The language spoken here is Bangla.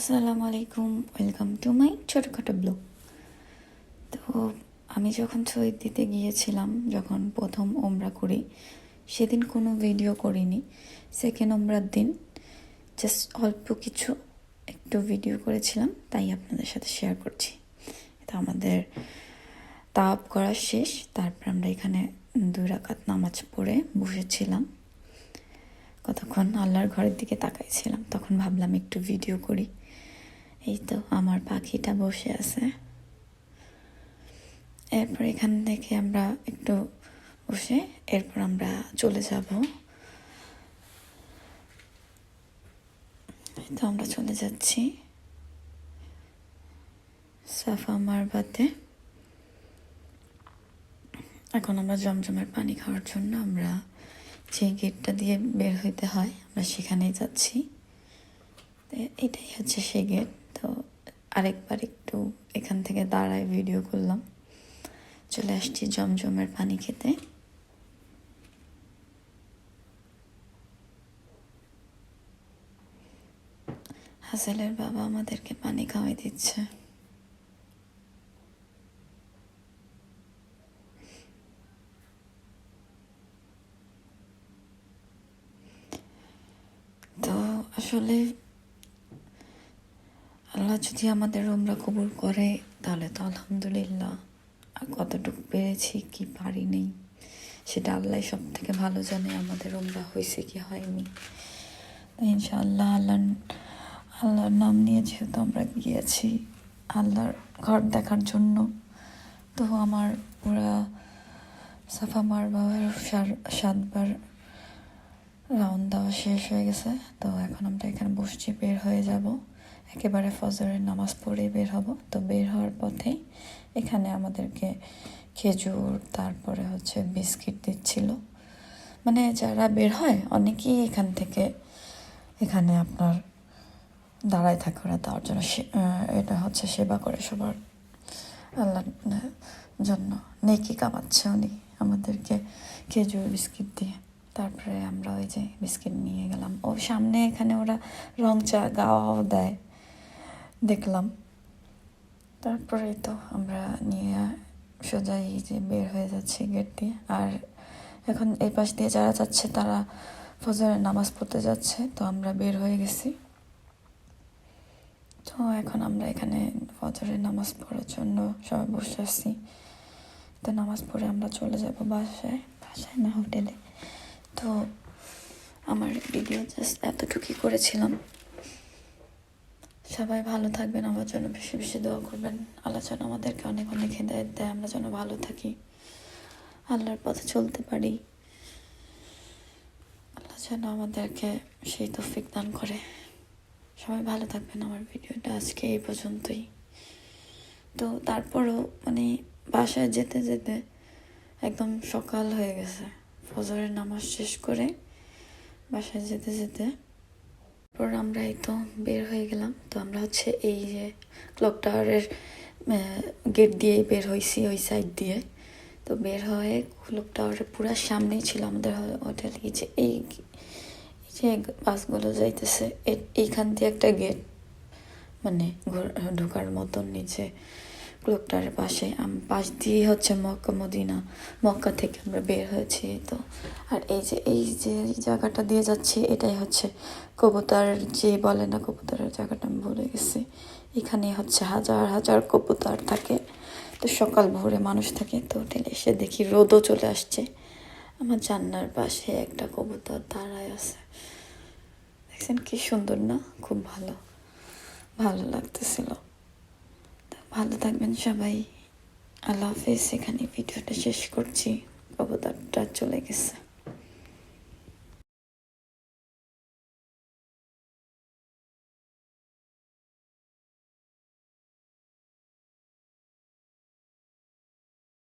আসসালামু আলাইকুম, ওয়েলকাম টু মাই ছোটোখাটো ব্লগ। তো আমি যখন সৌদি দিতে গিয়েছিলাম, যখন প্রথম ওমরা করি, সেদিন কোনো ভিডিও করিনি। সেকেন্ড ওমরার দিন জাস্ট অল্প কিছু একটু ভিডিও করেছিলাম, তাই আপনাদের সাথে শেয়ার করছি। তো আমাদের তাওয়াফ করা শেষ, তারপর আমরা এখানে 2 রাকাত নামাজ পড়ে বসেছিলাম। কতক্ষণ আল্লাহর ঘরের দিকে তাকাইছিলাম, তখন ভাবলাম একটু ভিডিও করি। এই তো আমার পাখিটা বসে আছে। এরপর এখান থেকে আমরা একটু বসে এরপর আমরা চলে যাব। তো আমরা চলে যাচ্ছি সাফা মারওয়াতে। এখন আমরা জমজমের পানি খাওয়ার জন্য আমরা যে গেটটা দিয়ে বের হইতে হয় আমরা সেখানেই যাচ্ছি। এটাই হচ্ছে সেই গেট। তো আরেকবার একটু এখান থেকে দাঁড়ায় ভিডিও করলাম। চলে আসছি জমজমের পানি খেতে। হাসেলের বাবা আমাদেরকে পানি খাওয়াই দিচ্ছে। তো আসলে আল্লাহ যদি আমাদের উমরা কবুল করে তাহলে তো আলহামদুলিল্লাহ। আর কতটুকু পেরেছি কি পারি নেই সেটা আল্লাহ সব থেকে ভালো জানে, আমাদের উমরা হয়েছে কি হয়নি। তো ইনশাআল্লাহ আল্লাহর নাম নিয়ে যেহেতু আমরা গিয়েছি আল্লাহর ঘর দেখার জন্য, তো আমার পুরা সাফা মারওয়ার 7বার রাউন্ড দেওয়া শেষ হয়ে গেছে। তো এখন আমরা এখানে বসছি, বের হয়ে যাব। একেবারে ফজরের নামাজ পড়ে বের হব। তো বের হওয়ার পথে এখানে আমাদেরকে খেজুর, তারপরে হচ্ছে বিস্কিট দিচ্ছিল। মানে যারা বের হয় অনেকেই এখান থেকে এখানে আপনার দাঁড়ায় থাকে ওরা দেওয়ার জন্য। এটা হচ্ছে সেবা করে সবার, আল্লাহর জন্য নেকি কামাচ্ছে উনি আমাদেরকে খেজুর বিস্কিট দিয়ে। তারপরে আমরা ওই যে বিস্কিট নিয়ে গেলাম। ও সামনে এখানে ওরা রং চা গাওয়াও দেয় দেখলাম। তারপরে তো আমরা নিয়ে সোজা এই যে বের হয়ে যাচ্ছি গেট দিয়ে। আর এখন এই পাশ দিয়ে যারা যাচ্ছে তারা ফজরের নামাজ পড়তে যাচ্ছে। তো আমরা বের হয়ে গেছি। তো এখন আমরা এখানে ফজরের নামাজ পড়ার জন্য সবাই বসে আছি। তো নামাজ পড়ে আমরা চলে যাব বাসায় না হোটেলে। তো আমার ভিডিও জাস্ট এতটুকুই করেছিলাম। সবাই ভালো থাকবেন, আমার জন্য বেশি বেশি দোয়া করবেন। আল্লাহ যেন আমাদেরকে অনেক অনেক হেদায়েত দেয়, আমরা যেন ভালো থাকি, আল্লাহর পথে চলতে পারি। আল্লাহ যেন আমাদেরকে সেই তৌফিক দান করে। সবাই ভালো থাকবেন। আমার ভিডিওটা আজকে এই পর্যন্তই। তো তারপরও মানে বাসায় যেতে যেতে একদম সকাল হয়ে গেছে। ফজরের নামাজ শেষ করে বাসায় যেতে যেতে পর আমরা এই তো বের হয়ে গেলাম। তো আমরা হচ্ছে এই যে ক্লক টাওয়ারের গেট দিয়েই বের হয়েছি, ওই সাইড দিয়ে। তো বের হয়ে ক্লক টাওয়ারের পুরো সামনেই ছিল আমাদের হোটেল। এই যে বাসগুলো যাইতেছে এইখান দিয়ে একটা গেট, মানে ঢোকার মতন নিচে ক্লক টাওয়ারের পাশ দিয়ে হচ্ছে মক্কা মদিনা। মক্কা থেকে আমরা বের হয়েছি। তো আর এই যে জায়গাটা দিয়ে যাচ্ছি এটাই হচ্ছে কবুতর, যে বলে না কবুতরের জায়গাটা আমি ভুলে গেছি। এখানে হচ্ছে হাজার হাজার কবুতর থাকে। তো সকাল ভোরে মানুষ থাকে। তো হোটেলে এসে দেখি রোদও চলে আসছে। আমার জান্নার পাশে একটা কবুতর দাঁড়ায় আছে। দেখছেন কি সুন্দর না? খুব ভালো লাগতেছিল। ভালো থাকবেন সবাই। আল্লাহ হাফেজ। এখানে ভিডিওটা শেষ করছি। কবুতরটা চলে গেছে।